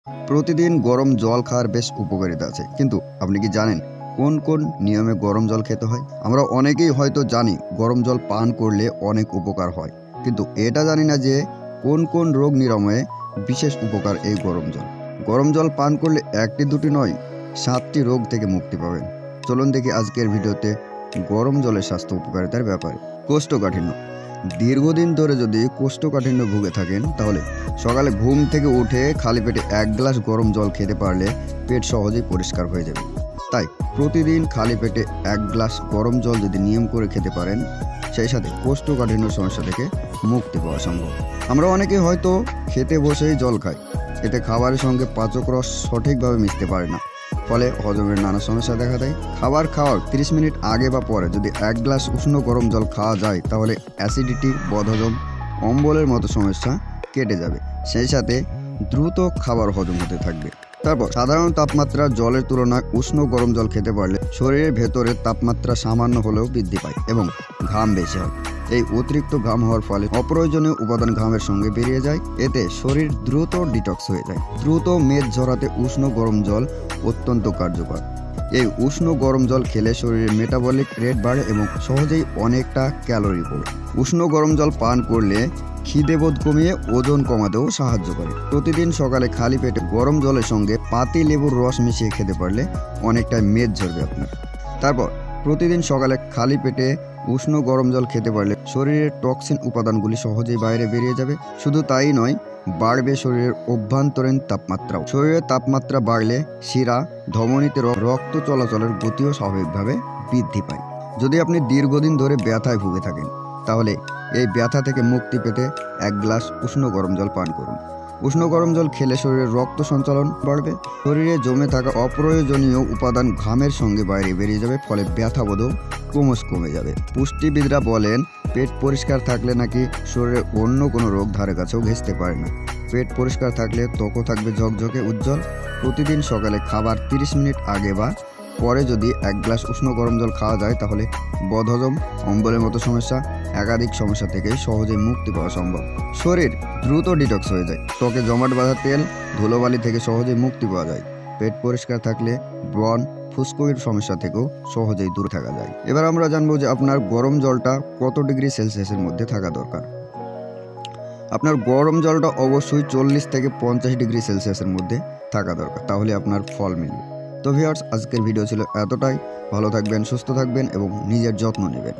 প্রতিদিন গরম জল খাওয়ার বেশ উপকারিতা আছে, কিন্তু আপনি কি জানেন কোন কোন নিয়মে গরম জল খেতে হয়? আমরা অনেকেই হয়তো জানি গরম জল পান করলে অনেক উপকার হয়, কিন্তু এটা জানি না যে কোন কোন রোগ নিরাময়ে বিশেষ উপকার এই গরম জল। গরম জল পান করলে একটি দুটি নয়, 7টি রোগ থেকে মুক্তি পাবেন। চলুন দেখি আজকের ভিডিওতে গরম জলের স্বাস্থ্য উপকারিতার ব্যাপারে। কোষ্ঠকাঠিন্য। দীর্ঘদিন ধরে যদি কোষ্ঠকাঠিন্য ভুগে থাকেন, তাহলে সকালে ঘুম থেকে উঠে খালি পেটে 1 গ্লাস গরম জল খেতে পারলে পেট সহজেই পরিষ্কার হয়ে যাবে। তাই প্রতিদিন খালি পেটে 1 গ্লাস গরম জল যদি নিয়ম করে খেতে পারেন, সেই সাথে কোষ্ঠকাঠিন্য সমস্যা থেকে মুক্তি পাওয়া সম্ভব। আমরা অনেকে হয়তো খেতে বসেই জল খাই, এতে খাবারের সঙ্গে পাচক রস সঠিকভাবে মিশতে পারে না, ফলে হজমের নানা সমস্যা দেখা দেয়। খাবার খাওয়ার 30 মিনিট আগে বা পরে যদি 1 গ্লাস উষ্ণ গরম জল খাওয়া যায়, তাহলে অ্যাসিডিটি, বদহজম, অম্বলের মতো সমস্যা কেটে যাবে। সেই সাথে দ্রুত খাবার হজম হতে থাকবে। তারপর সাধারণ তাপমাত্রা জলের তুলনায় উষ্ণ গরম জল খেতে পারলে শরীরের ভেতরে তাপমাত্রা সামান্য হলেও বৃদ্ধি পায় এবং ঘাম বেশি হয়। এই অতিরিক্ত ঘাম হওয়ার ফলে অপ্রয়োজনীয় উপাদান ঘামের সঙ্গে বেরিয়ে যায়, এতে শরীর দ্রুত ডিটক্স হয়ে যায়। দ্রুত মেদ ঝরাতে উষ্ণ গরম জল অত্যন্ত কার্যকর। এই উষ্ণ গরম জল খেলে শরীরের মেটাবলিক রেট বাড়ে এবং সহজেই অনেকটা ক্যালোরি পড়ে। উষ্ণ গরম জল পান করলে খিদেবোধ কমিয়ে ওজন কমাতেও সাহায্য করে। প্রতিদিন সকালে খালি পেটে গরম জলের সঙ্গে পাতি লেবুর রস মিশিয়ে খেতে পারলে অনেকটা মেদ ঝরবে আপনার। তারপর প্রতিদিন সকালে খালি পেটে উষ্ণ গরম জল খেতে পারলে শরীরের টক্সিন উপাদানগুলি সহজেই বাইরে বেরিয়ে যাবে। শুধু তাই নয়, বাড়বে শরীরের অভ্যন্তরীণ তাপমাত্রাও। শরীরের তাপমাত্রা বাড়লে শিরা, ধমনীতে রক্ত চলাচলের গতিও স্বাভাবিকভাবে বৃদ্ধি পায়। যদি আপনি দীর্ঘদিন ধরে ব্যথায় ভুগে থাকেন, তাহলে এই ব্যথা থেকে মুক্তি পেতে 1 গ্লাস উষ্ণ গরম জল পান করুন। উষ্ণ গরম জল খেলে শরীরের রক্ত সঞ্চালন বাড়বে, শরীরে জমে থাকা অপ্রয়োজনীয় উপাদান ঘামের সঙ্গে বাইরে বেরিয়ে যাবে, ফলে ব্যথাবোধও ক্রমশ কমে যাবে। পুষ্টিবিদরা বলেন, পেট পরিষ্কার থাকলে নাকি শরীরে অন্য কোনো রোগ ধারে কাছেও ঘেঁষতে পারে না। পেট পরিষ্কার থাকলে ত্বকও থাকবে ঝকঝকে উজ্জ্বল। প্রতিদিন সকালে খাবার 30 মিনিট আগে বা পরে যদি 1 গ্লাস উষ্ণ গরম জল খাওয়া যায়, তাহলে বদহজম, অম্বলের মতো সমস্যা, একাধিক সমস্যা থেকে সহজেই মুক্তি পাওয়া সম্ভব। শরীর দ্রুত ডিটক্স হয়ে যায়, ত্বকে জমাট বাঁধা তেল, ধুলোবালি থেকে সহজেই মুক্তি পাওয়া যায়। পেট পরিষ্কার থাকলে ব্রণ, ফুসকুড়ির সমস্যা থেকেও সহজেই দূরে থাকা যায়। এবার আমরা জানবো যে আপনার গরম জলটা কত ডিগ্রি সেলসিয়াসের মধ্যে থাকা দরকার। আপনার গরম জলটা অবশ্যই 40 থেকে 50 ডিগ্রি সেলসিয়াসের মধ্যে থাকা দরকার, তাহলে আপনার ফল মিলবে। তো ভিউয়ার্স, আজকের ভিডিও ছিল এতটাই। ভালো থাকবেন, সুস্থ থাকবেন এবং নিজের যত্ন নেবেন।